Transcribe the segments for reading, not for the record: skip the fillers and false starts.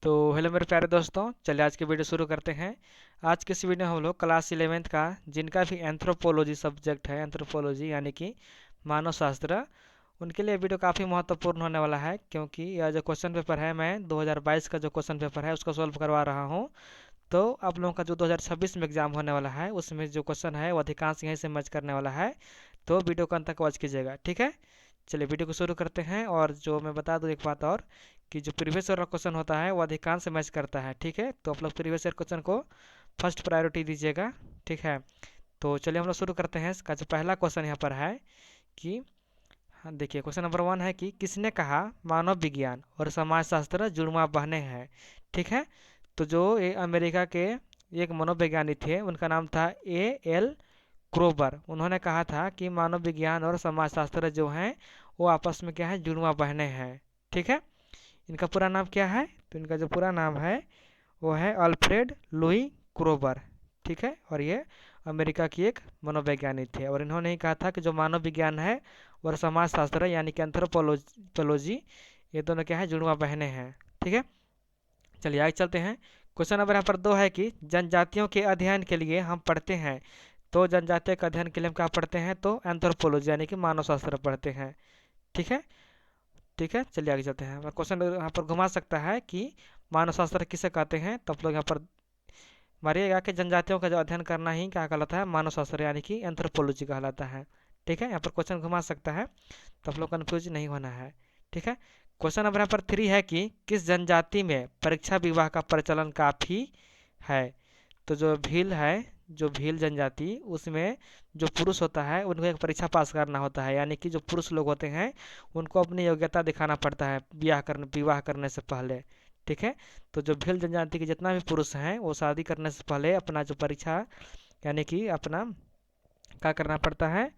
तो हेलो मेरे प्यारे दोस्तों, चलिए आज की वीडियो शुरू करते हैं। आज की इस वीडियो में हम लोग क्लास 11th का जिनका भी एंथ्रोपोलॉजी सब्जेक्ट है, एंथ्रोपोलॉजी यानी कि मानव शास्त्र, उनके लिए वीडियो काफ़ी महत्वपूर्ण होने वाला है, क्योंकि यह जो क्वेश्चन पेपर है, मैं 2022 का जो क्वेश्चन पेपर है उसको सॉल्व करवा रहा हूँ। तो आप लोगों का जो 2026 में एग्जाम होने वाला है उसमें जो क्वेश्चन है वो अधिकांश यहीं से मैच करने वाला है। तो वीडियो को अंत तक वॉच कीजिएगा, ठीक है। चलिए वीडियो को शुरू करते हैं। और जो मैं बता दूं एक बात और, कि जो प्रीवियस ईयर क्वेश्चन होता है वो अधिकांश मैच करता है, ठीक है। तो आप लोग प्रीवियस ईयर क्वेश्चन को फर्स्ट प्रायोरिटी दीजिएगा, ठीक है। तो चलिए हम लोग शुरू करते हैं। इसका जो पहला क्वेश्चन यहाँ पर है कि, हाँ देखिए, क्वेश्चन नंबर 1 है कि किसने कहा मानव विज्ञान और समाजशास्त्र जुड़वा बहने हैं, ठीक है। तो जो ये अमेरिका के एक मनोवैज्ञानिक थे, उनका नाम था A.L. क्रोबर। उन्होंने कहा था कि मानव विज्ञान और समाजशास्त्र जो हैं वो आपस में क्या है, जुड़वा बहने हैं, ठीक है। इनका पूरा नाम क्या है? तो इनका जो पूरा नाम है वो है अल्फ्रेड लुई क्रोबर, ठीक है। और ये अमेरिका की एक मनोवैज्ञानिक थे, और इन्होंने ही कहा था कि जो मानव विज्ञान है और समाजशास्त्र यानी कि एंथ्रोपोलॉजी, ये दोनों क्या है, जुड़वा बहने हैं, ठीक है। चलिए आगे चलते हैं। क्वेश्चन नंबर यहाँ पर 2 है कि जनजातियों के अध्ययन के लिए हम पढ़ते हैं। तो जनजातियों के अध्ययन के लिए हम क्या पढ़ते हैं? तो एंथ्रोपोलॉजी यानी कि मानव शास्त्र पढ़ते हैं, ठीक है। ठीक है, चलिए आगे चलते हैं। क्वेश्चन यहाँ पर घुमा सकता है कि मानव शास्त्र किसे कहते हैं, तो आप लोग यहाँ पर मारिएगा कि जनजातियों का जो अध्ययन करना ही क्या कहलाता है, मानव शास्त्र यानी कि एंथ्रोपोलॉजी कहलाता है, ठीक है। यहाँ पर क्वेश्चन घुमा सकता है, तो आप लोग कंफ्यूज नहीं होना है, ठीक है। क्वेश्चन नंबर यहाँ पर 3 है कि किस जनजाति में परीक्षा विवाह का प्रचलन काफ़ी है। तो जो भील है, जो भील जनजाति, उसमें जो पुरुष होता है उनको एक परीक्षा पास करना होता है, यानी कि जो पुरुष लोग होते हैं उनको अपनी योग्यता दिखाना पड़ता है विवाह करने से पहले, ठीक है। तो जो भील जनजाति के जितना भी पुरुष हैं वो शादी करने से पहले अपना जो परीक्षा यानी कि अपना क्या करना पड़ता है,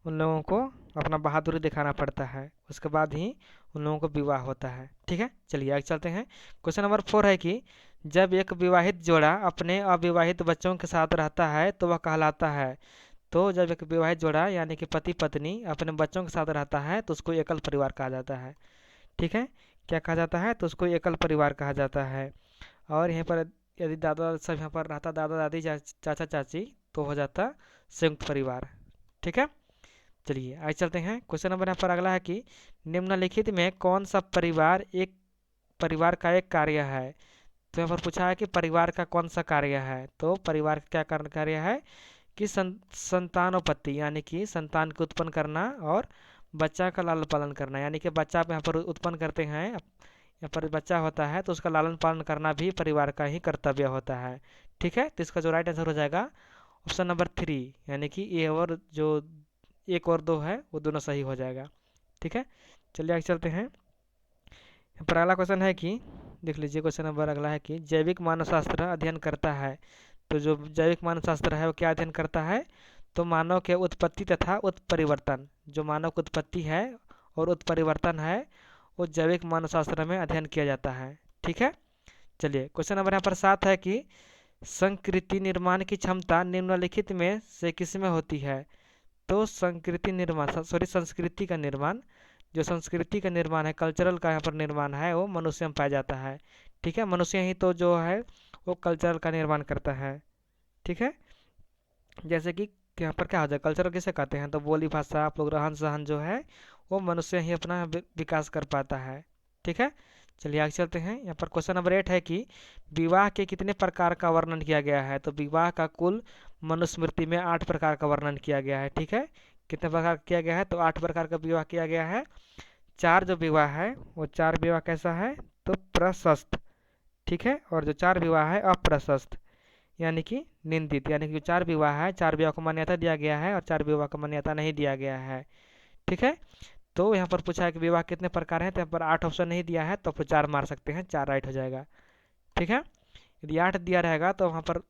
उन लोगों को अपना बहादुरी दिखाना पड़ता है, उसके बाद ही उन लोगों को विवाह होता है, ठीक है। चलिए आगे चलते हैं। क्वेश्चन नंबर 4 है कि जब एक विवाहित जोड़ा अपने अविवाहित बच्चों के साथ रहता है तो वह कहलाता है। तो जब एक विवाहित जोड़ा यानी कि पति पत्नी अपने बच्चों के साथ रहता है तो उसको एकल परिवार कहा जाता है, ठीक है। क्या कहा जाता है? तो उसको एकल परिवार कहा जाता है। और यहाँ पर यदि दादा सब यहाँ पर रहता, दादा दादी चाचा चाची, तो हो जाता संयुक्त परिवार, ठीक है। चलिए आगे चलते हैं। क्वेश्चन नंबर यहाँ पर अगला है कि निम्नलिखित में कौन सा परिवार का एक कार्य है। तो यहाँ पर पूछा है कि परिवार का कौन सा कार्य है। तो परिवार का क्या कार्य है कि संतानोत्पत्ति यानी कि संतान को उत्पन्न करना, और बच्चा का लालन पालन करना, यानी कि बच्चा आप यहाँ पर उत्पन्न करते हैं, यहाँ पर बच्चा होता है तो उसका लालन पालन करना भी परिवार का ही कर्तव्य होता है, ठीक है। तो इसका जो राइट आंसर हो जाएगा ऑप्शन नंबर 3, यानी कि ए और जो 1 और 2 है वो दोनों सही हो जाएगा, ठीक है। चलिए आगे चलते हैं। यहाँ पर अगला क्वेश्चन है कि, देख लीजिए, क्वेश्चन नंबर अगला है कि जैविक मानवशास्त्र अध्ययन करता है। तो जो जैविक मानवशास्त्र है वो क्या अध्ययन करता है? तो मानव के उत्पत्ति तथा उत्परिवर्तन, जो मानव की उत्पत्ति है और उत्परिवर्तन है वो जैविक मानवशास्त्र में अध्ययन किया जाता है, ठीक है। चलिए क्वेश्चन नंबर यहाँ पर 7 है कि संकृति निर्माण की क्षमता निम्नलिखित में से किसमें होती है। तो संस्कृति का निर्माण, जो संस्कृति का निर्माण है, कल्चरल का यहाँ पर निर्माण है, वो मनुष्य में पाया जाता है, ठीक है। मनुष्य ही तो जो है वो कल्चरल का निर्माण करता है, ठीक है। जैसे कि यहाँ पर क्या हो जाए, कल्चरल किसे कहते हैं? तो बोली भाषा, आप लोग रहन सहन जो है वो मनुष्य ही अपना विकास कर पाता है, ठीक है। चलिए आगे चलते हैं। यहाँ पर क्वेश्चन नंबर 8 है कि विवाह के कितने प्रकार का वर्णन किया गया है। तो विवाह का कुल मनुस्मृति में 8 प्रकार का वर्णन किया गया है, ठीक है। कितने प्रकार किया गया है? तो 8 प्रकार का विवाह किया गया है। 4 जो विवाह है वो 4 विवाह कैसा है? तो प्रशस्त, ठीक है। और जो 4 विवाह है अप्रशस्त यानी कि निंदित, यानी कि जो 4 विवाह है, 4 विवाह को मान्यता दिया गया है और 4 विवाह को मान्यता नहीं दिया गया है, ठीक है। तो यहाँ पर पूछा है कि विवाह कितने प्रकार हैं, तो यहाँ पर 8 ऑप्शन नहीं दिया है, तो आप 4 मार सकते हैं, 4 राइट हो जाएगा, ठीक है। यदि 8 दिया रहेगा तो वहाँ पर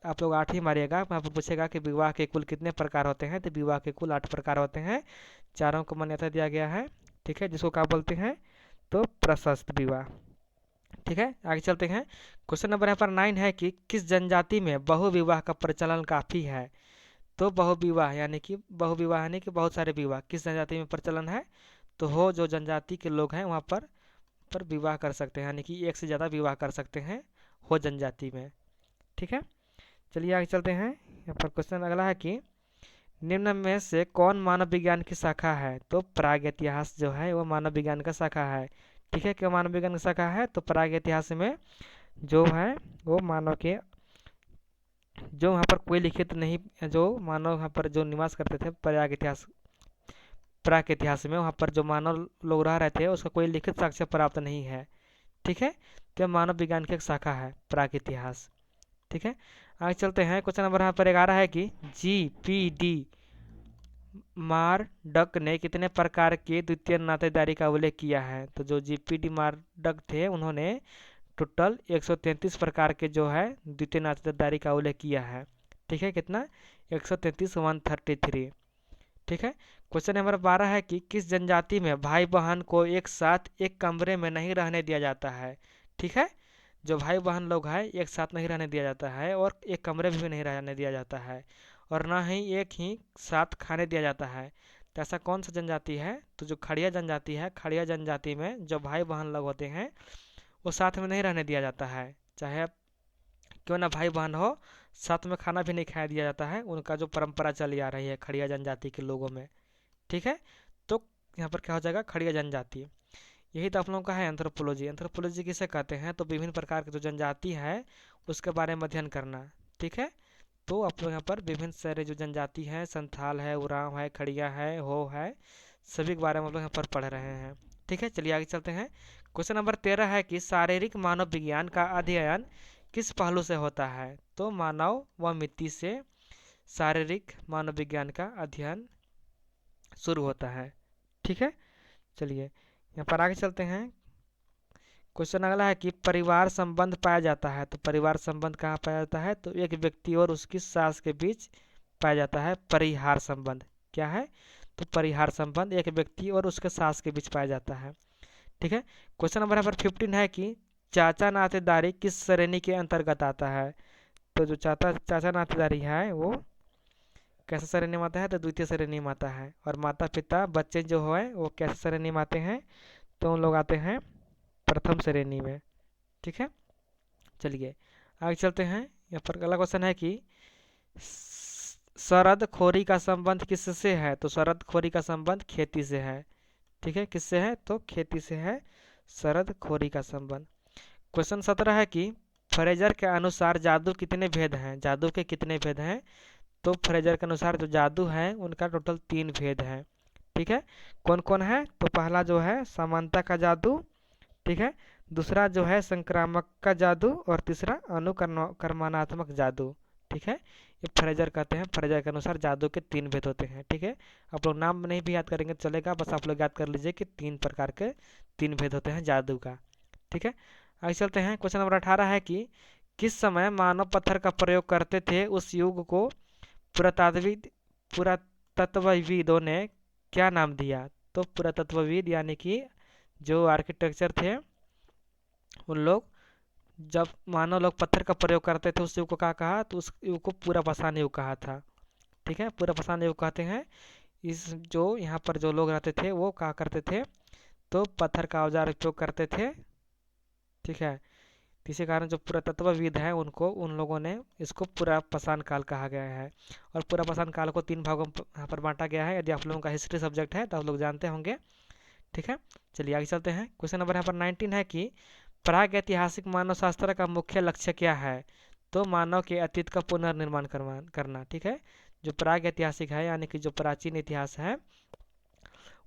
आप लोग 8 ही मारिएगा। वहाँ पर पूछेगा कि विवाह के कुल कितने प्रकार होते हैं, तो विवाह के कुल 8 प्रकार होते हैं, चारों को मान्यता दिया गया है, ठीक है, जिसको क्या बोलते हैं? तो प्रशस्त विवाह, ठीक है। आगे चलते हैं। क्वेश्चन नंबर यहाँ पर 9 है कि किस जनजाति में बहुविवाह का प्रचलन काफ़ी है। तो बहुविवाह यानी कि बहुत सारे विवाह किस जनजाति में प्रचलन है। तो हो जो जनजाति के लोग हैं वहाँ पर पर विवाह कर सकते हैं, यानी कि एक से ज़्यादा विवाह कर सकते हैं हो जनजाति में। ठीक है, चलिए आगे चलते हैं। यहाँ पर क्वेश्चन अगला है कि निम्न में से कौन मानव विज्ञान की शाखा है? तो प्राग इतिहास जो है वो मानव विज्ञान का शाखा है। ठीक है, क्यों मानव विज्ञान की शाखा है? तो प्राग इतिहास में जो है वो मानव के जो वहाँ पर कोई लिखित नहीं, जो मानव वहाँ पर जो निवास करते थे प्राग इतिहास में वहाँ पर जो मानव लोग रह रहे थे उसका कोई लिखित साक्ष्य प्राप्त नहीं है। ठीक है, तो मानव विज्ञान की एक शाखा है प्राग इतिहास। ठीक है, आगे चलते हैं। क्वेश्चन नंबर यहाँ पर 11 है कि GPD मार्डक ने कितने प्रकार के द्वितीय नातेदारी का उल्लेख किया है? तो जो GPD मार्डक थे उन्होंने टोटल 133 प्रकार के जो है द्वितीय नातेदारी का उल्लेख किया है। ठीक है, कितना? 133, 133। ठीक है, क्वेश्चन नंबर 12 है कि किस जनजाति में भाई बहन को एक साथ एक कमरे में नहीं रहने दिया जाता है? ठीक है, जो भाई बहन लोग हैं एक साथ नहीं रहने दिया जाता है और एक कमरे में भी नहीं रहने दिया जाता है और ना ही एक ही साथ खाने दिया जाता है। तो ऐसा कौन सा जनजाति है? तो जो खड़िया जनजाति है, खड़िया जनजाति में जो भाई बहन लोग होते हैं वो साथ में नहीं रहने दिया जाता है, चाहे क्यों ना भाई बहन हो, साथ में खाना भी नहीं खाया दिया जाता है। उनका जो परंपरा चली आ रही है खड़िया जनजाति के लोगों में। ठीक है, तो यहाँ पर क्या हो जाएगा? खड़िया जनजाति। यही तो आप लोगों का है एंथ्रोपोलॉजी। एंथ्रोपोलॉजी किसे कहते हैं? तो विभिन्न प्रकार की जो जनजाति है उसके बारे में अध्ययन करना। ठीक है, तो आप लोग यहाँ पर विभिन्न सारे जो जनजाति है, संथाल है, उरांव है, खड़िया है, हो है, सभी के बारे में आप लोग यहाँ पर पढ़ रहे हैं। ठीक है, चलिए आगे चलते हैं। क्वेश्चन नंबर 13 है कि शारीरिक मानव विज्ञान का अध्ययन किस पहलू से होता है? तो मानव व मिट्टी से शारीरिक मानव विज्ञान का अध्ययन शुरू होता है। ठीक है, चलिए यहाँ पर आगे चलते हैं। क्वेश्चन अगला है कि परिवार संबंध पाया जाता है। तो परिवार संबंध कहाँ पाया जाता है? तो एक व्यक्ति और उसकी सास के बीच पाया जाता है परिहार संबंध। क्या है? तो परिहार संबंध एक व्यक्ति और उसके सास के बीच पाया जाता है। ठीक है, क्वेश्चन नंबर 15 है कि चाचा नातेदारी किस श्रेणी के अंतर्गत आता है? तो जो चाचा नातेदारी है वो कैसे श्रेणी में आता है? तो द्वितीय श्रेणी में आता है। और माता पिता बच्चे जो है वो कैसे श्रेणी में आते हैं? तो उन लोग आते हैं प्रथम श्रेणी में। ठीक है, चलिए आगे चलते हैं। यहाँ पर अगला क्वेश्चन है कि शरद खोरी का संबंध किससे है? तो शरद खोरी का संबंध खेती से है। ठीक है, किससे है? तो खेती से है शरद खोरी का संबंध। क्वेश्चन 17 है कि फ्रेजर के अनुसार जादू कितने भेद हैं? जादू के कितने भेद हैं? तो फ्रेजर के अनुसार जो जादू है उनका टोटल 3 भेद है। ठीक है, कौन कौन है? तो पहला जो है समानता का जादू। ठीक है, दूसरा जो है संक्रामक का जादू और तीसरा अनुकर्मात्मक जादू। ठीक है, ये फ्रेजर कहते हैं। फ्रेजर के अनुसार जादू के 3 भेद होते हैं। ठीक है, आप लोग नाम नहीं भी याद करेंगे चलेगा, बस आप लोग याद कर लीजिए कि 3 प्रकार के 3 भेद होते हैं जादू का। ठीक है, आगे चलते हैं। क्वेश्चन नंबर 18 है कि किस समय मानव पत्थर का प्रयोग करते थे उस युग को पुरातत्वविदों ने क्या नाम दिया? तो पुरातत्वविद यानी कि जो आर्किटेक्चर थे उन लोग जब मानव लोग पत्थर का प्रयोग करते थे उस युग को क्या कहा? तो उस युग को पूरा पाषाण युग कहा था। ठीक है, पूरा पाषाण युग कहते हैं। इस जो यहाँ पर जो लोग रहते थे वो क्या करते थे? तो पत्थर का औजार उपयोग करते थे। ठीक है, इसी कारण जो पुरातत्वविद हैं उनको उन लोगों ने इसको पूरा पाषाण काल कहा गया है। और पूरा पाषाण काल को 3 भागों में यहाँ पर बांटा गया है। यदि आप लोगों का हिस्ट्री सब्जेक्ट है तो आप लोग जानते होंगे। ठीक है, चलिए आगे चलते हैं। क्वेश्चन नंबर यहाँ पर 19 है कि प्राग ऐतिहासिक मानव शास्त्र का मुख्य लक्ष्य क्या है? तो मानव के अतीत का पुनर्निर्माण करना। ठीक है, जो प्राग ऐतिहासिक है यानी कि जो प्राचीन इतिहास है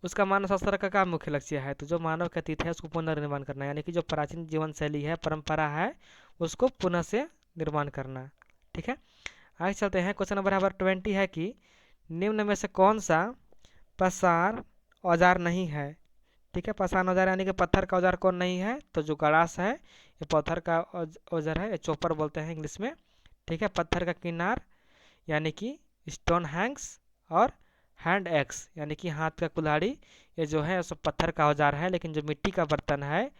उसका मानव शास्त्र का क्या मुख्य लक्ष्य है? तो जो मानव का अतीत है उसको पुनर्निर्माण करना, यानी कि जो प्राचीन जीवन शैली है, परंपरा है, उसको पुनः से निर्माण करना। ठीक है, आगे चलते हैं। क्वेश्चन नंबर 20 है कि निम्न में से कौन सा पाषाण औजार नहीं है? ठीक है, पाषाण औजार यानी कि पत्थर का औजार कौन नहीं है? तो जो गड़ास है ये पत्थर का औजार है, ये चॉपर बोलते हैं इंग्लिश में। ठीक है, पत्थर का किनार यानी कि स्टोन हैंग्स और हैंड एक्स यानी कि हाथ का कुल्हाड़ी, ये जो है सब पत्थर का औजार है। लेकिन जो मिट्टी का बर्तन है,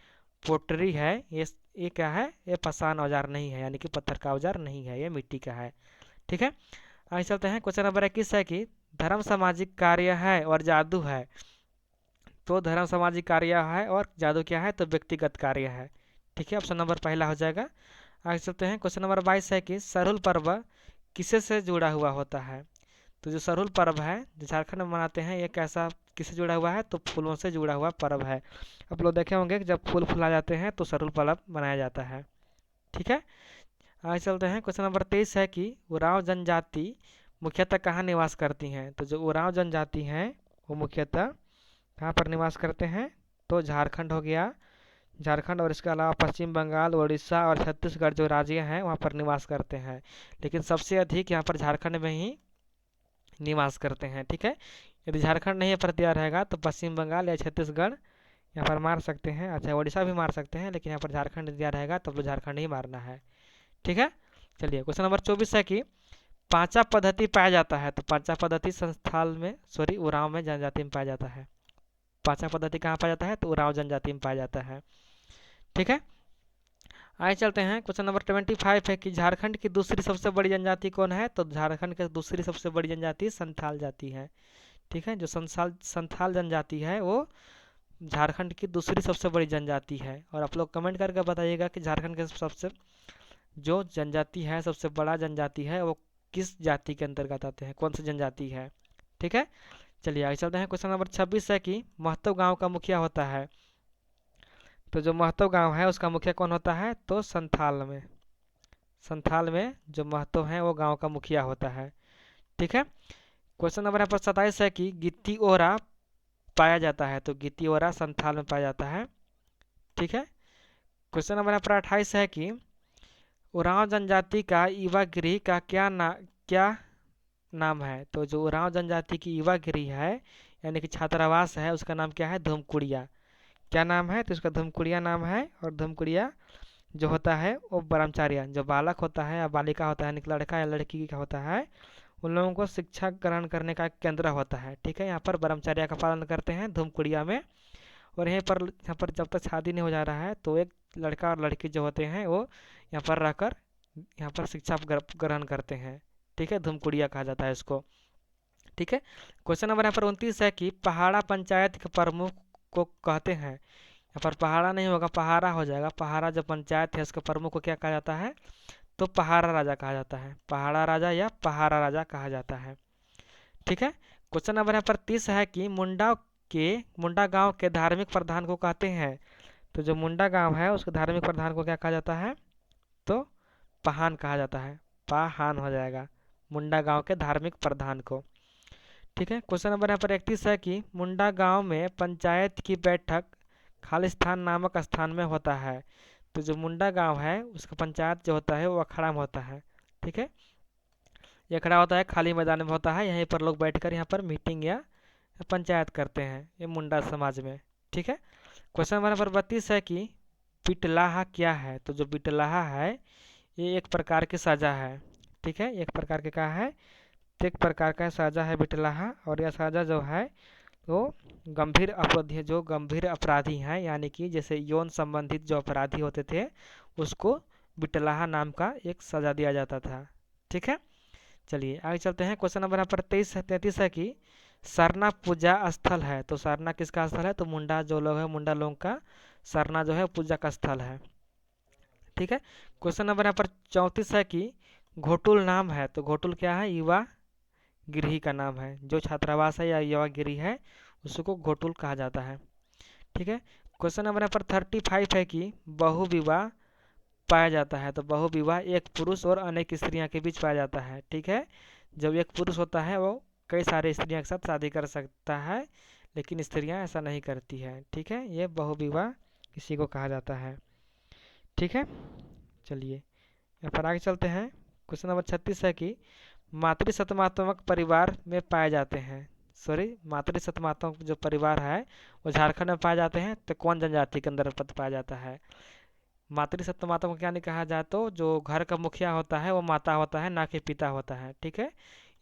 पोटरी है, ये क्या है? ये पाषाण औजार नहीं है, यानी कि पत्थर का औजार नहीं है, ये मिट्टी का है। ठीक है, आगे चलते हैं। क्वेश्चन नंबर 21 है कि धर्म सामाजिक कार्य है और जादू है तो धर्म सामाजिक कार्य है और जादू क्या है तो व्यक्तिगत कार्य है। ठीक है, ऑप्शन नंबर पहला हो जाएगा। आगे चलते हैं, क्वेश्चन नंबर 22 है कि सरहुल पर्व किसे से जुड़ा हुआ होता है। तो जो सरहुल पर्व है जो झारखंड में मनाते हैं, ये कैसा किससे जुड़ा हुआ है तो फूलों से जुड़ा हुआ पर्व है। आप लोग देखे होंगे कि जब फूल फुला जाते हैं तो सरहुल पर्व मनाया जाता है। ठीक है, आगे चलते हैं, क्वेश्चन नंबर 23 है कि उरांव जनजाति मुख्यतः कहाँ निवास करती हैं। तो जो उरांव जनजाति हैं वो मुख्यतः कहाँ पर निवास करते हैं तो झारखंड हो गया, झारखंड और इसके अलावा पश्चिम बंगाल, उड़ीसा और छत्तीसगढ़ जो राज्य हैं वहाँ पर निवास करते हैं, लेकिन सबसे अधिक यहाँ पर झारखंड में ही निवास करते हैं। ठीक है, यदि झारखंड नहीं पर दिया रहेगा तो पश्चिम बंगाल या छत्तीसगढ़ यहाँ पर मार सकते हैं। अच्छा, उड़ीसा भी मार सकते हैं, लेकिन यहाँ पर झारखंड दिया रहेगा तब तो झारखंड ही मारना है। ठीक है, चलिए क्वेश्चन नंबर 24 है कि पांचा पद्धति पाया जाता है। तो पांचा पद्धति संस्थाल में उरांव में जनजाति में पाया जाता है। पांचा पद्धति कहाँ पाया जाता है तो उरांव जनजाति में पाया जाता है। ठीक है, आगे चलते हैं, क्वेश्चन नंबर 25 है कि झारखंड की दूसरी सबसे बड़ी जनजाति कौन है। तो झारखंड की दूसरी सबसे बड़ी जनजाति संथाल जाति है। ठीक है, जो संथाल जनजाति है वो झारखंड की दूसरी सबसे बड़ी जनजाति है। और आप लोग कमेंट करके बताइएगा कि झारखंड के सबसे जो जनजाति है, सबसे बड़ा जनजाति है, वो किस जाति के अंतर्गत आते हैं, कौन सी जनजाति है। ठीक है, चलिए आगे चलते हैं, क्वेश्चन नंबर 26 है कि महतो गांव का मुखिया होता है। तो जो महतो गांव है उसका मुखिया कौन होता है तो संथाल में जो महतो हैं वो गांव का मुखिया होता है। ठीक है, क्वेश्चन नंबर 27 है कि गित्ती ओरा पाया जाता है। तो गित्ती ओरा संथाल में पाया जाता है। ठीक है, क्वेश्चन नंबर 28 है कि उरांव जनजाति का युवा गृह का क्या नाम है। तो जो उरांव जनजाति की युवा गृह है यानी कि छात्रावास है उसका नाम क्या है धूमकुड़िया। क्या नाम है तो इसका धूमकुड़िया नाम है। और धूमकुड़िया जो होता है वो ब्रह्मचार्य जो बालक होता है या बालिका होता है, लड़का या लड़की का होता है, उन लोगों को शिक्षा ग्रहण करने का केंद्र होता है। ठीक है, यहाँ पर ब्रह्मचर्य का पालन करते हैं धूमकुड़िया में। और यहाँ पर जब तक शादी नहीं हो जा रहा है तो एक लड़का और लड़की जो होते हैं वो यहाँ पर रहकर यहाँ पर शिक्षा ग्रहण करते हैं। ठीक है, धूमकुड़िया कहा जाता है इसको। ठीक है, क्वेश्चन नंबर यहाँ पर 29 है कि पहाड़ा पंचायत के प्रमुख को कहते हैं। यहाँ पर पहाड़ा नहीं होगा, पहाड़ा हो जाएगा। पहाड़ा जो पंचायत है उसके प्रमुख को क्या कहा जाता है तो पहाड़ा राजा कहा जाता है। पहाड़ा राजा या पहाड़ा राजा कहा जाता है। ठीक है, क्वेश्चन नंबर यहाँ पर 30 है कि मुंडा गांव के धार्मिक प्रधान को कहते हैं। तो जो मुंडा गांव है उसके धार्मिक प्रधान को क्या कहा जाता है तो पहान कहा जाता है। पाहान हो जाएगा मुंडा गांव के धार्मिक प्रधान को। ठीक है, क्वेश्चन नंबर यहाँ पर 31 है कि मुंडा गांव में पंचायत की बैठक खालिस्तान नामक स्थान में होता है। तो जो मुंडा गांव है उसका पंचायत जो होता है वो अखाड़ा में होता है। ठीक है, ये अखाड़ा होता है खाली मैदान में होता है, यहीं पर लोग बैठकर यहाँ पर मीटिंग या पंचायत करते हैं ये मुंडा समाज में। ठीक है, क्वेश्चन नंबर 32 है कि बिटलाहा क्या है। तो जो बिटलाहा है ये एक प्रकार की सजा है। ठीक है, एक प्रकार के क्या है तो एक प्रकार का सजा है बिटलाहा। और यह सजा जो है वो गंभीर अपराधी हैं यानी कि जैसे यौन संबंधित जो अपराधी होते थे उसको बिटलाहा नाम का एक सजा दिया जाता था। ठीक है, चलिए आगे चलते हैं, क्वेश्चन नंबर यहाँ पर 33 है कि सरना पूजा स्थल है। तो सरना किसका स्थल है तो मुंडा जो लोग है मुंडा लोगों का सरना जो है पूजा का स्थल है। ठीक है, क्वेश्चन नंबर यहाँ पर 34 है कि घोटुल नाम है। तो घोटुल क्या है युवा गृह का नाम है, जो छात्रावास है या युवा गृह है उसको घोटुल कहा जाता है। ठीक है, क्वेश्चन नंबर यहाँ पर 35 है कि बहु विवाह पाया जाता है। तो बहु विवाह एक पुरुष और अनेक स्त्रियां के बीच पाया जाता है। ठीक है, जब एक पुरुष होता है वो कई सारे स्त्रियां के साथ शादी कर सकता है, लेकिन स्त्रियां ऐसा नहीं करती है। ठीक है, ये बहु विवाह इसी को कहा जाता है। ठीक है, चलिए यहाँ पर आगे चलते हैं, क्वेश्चन नंबर 36 है कि मातृशतमात्मक परिवार में पाए जाते हैं। मातृशतमात्मक जो परिवार है वो झारखंड में पाए जाते हैं। तो कौन जनजाति के अंदर पाया जाता है। मातृशतमात्मक को क्या नहीं कहा जाए तो जो घर का मुखिया होता है वो माता होता है ना कि पिता होता है। ठीक है,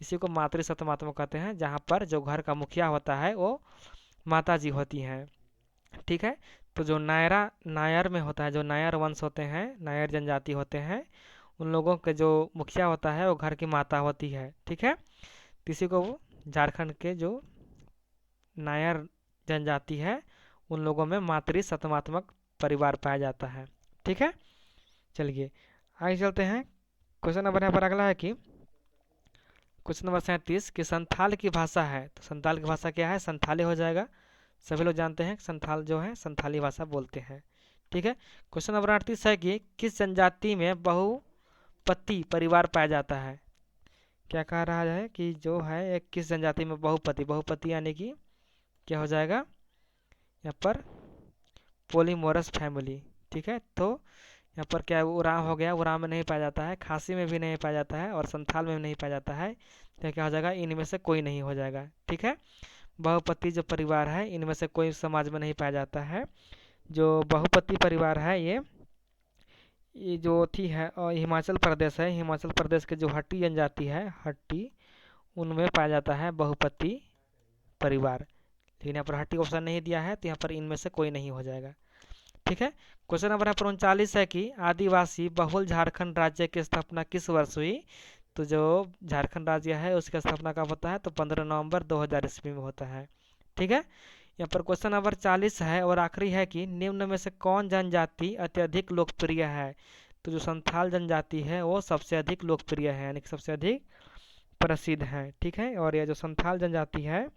इसी को मातृशतमात्मक कहते हैं, जहाँ पर जो घर का मुखिया होता है वो माता जी होती हैं। ठीक है, तो जो नायर में होता है, जो नायर वंश होते हैं, नायर जनजाति होते हैं, उन लोगों के जो मुखिया होता है वो घर की माता होती है। ठीक है, इसी को वो झारखंड के जो नायर जनजाति है उन लोगों में मातृ सतमात्मक परिवार पाया जाता है। ठीक है, चलिए आगे चलते हैं। क्वेश्चन नंबर यहाँ पर अगला है कि क्वेश्चन नंबर 37 कि संथाल की भाषा है, तो संथाल की भाषा क्या है, संथाली हो जाएगा। सभी लोग जानते हैं संथाल जो है संथाली भाषा बोलते हैं। ठीक है, क्वेश्चन नंबर 38 है कि किस जनजाति में बहुपति परिवार पाया जाता है। क्या कह रहा है कि जो है एक किस जनजाति में बहुपति, बहुपति यानी कि क्या हो जाएगा यहाँ पर पोलीमोरस फैमिली। ठीक है, तो यहाँ पर क्या उराव हो गया, उराव में नहीं पाया जाता है, खासी में भी नहीं पाया जाता है और संथाल में भी नहीं पाया जाता है, तो क्या हो जाएगा, इनमें से कोई नहीं हो जाएगा। ठीक है, बहुपति जो परिवार है इनमें से कोई समाज में नहीं पाया जाता है। जो बहुपति परिवार है ये जो थी है और हिमाचल प्रदेश है, हिमाचल प्रदेश के जो हट्टी जनजाति है, हट्टी, उनमें पाया जाता है बहुपति परिवार। लेकिन यहाँ पर हट्टी ऑप्शन नहीं दिया है, तो यहाँ पर इनमें से कोई नहीं हो जाएगा। ठीक है, क्वेश्चन नंबर यहाँ पर 39 है कि आदिवासी बहुल झारखंड राज्य की स्थापना किस वर्ष हुई। तो जो झारखंड राज्य है उसकी स्थापना कब होता है, तो 15 नवंबर 2000 ईस्वी में होता है। ठीक है, यहाँ पर क्वेश्चन नंबर 40 है और आखिरी है कि निम्न में से कौन जनजाति अत्यधिक लोकप्रिय है। तो जो संथाल जनजाति है वो सबसे अधिक लोकप्रिय है, यानी कि सबसे अधिक प्रसिद्ध है। ठीक है, और यह जो संथाल जनजाति है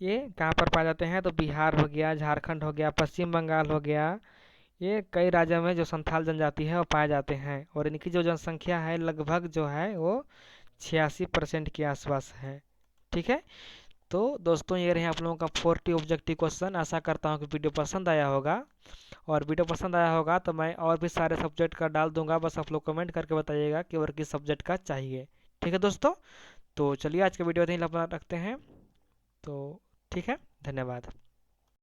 ये कहाँ पर पाए जाते हैं, तो बिहार हो गया, झारखंड हो गया, पश्चिम बंगाल हो गया, ये कई राज्यों में जो संथाल जनजाति है वो पाए जाते हैं। और इनकी जो जनसंख्या है लगभग जो है वो 86% के आसपास है। ठीक है, तो दोस्तों ये रहे आप लोगों का 40 ऑब्जेक्टिव क्वेश्चन। आशा करता हूँ कि वीडियो पसंद आया होगा, और वीडियो पसंद आया होगा तो मैं और भी सारे सब्जेक्ट का डाल दूंगा, बस आप लोग कमेंट करके बताइएगा कि और किस सब्जेक्ट का चाहिए। ठीक है दोस्तों, तो चलिए आज का वीडियो यहीं अपना रखते हैं। तो ठीक है, धन्यवाद।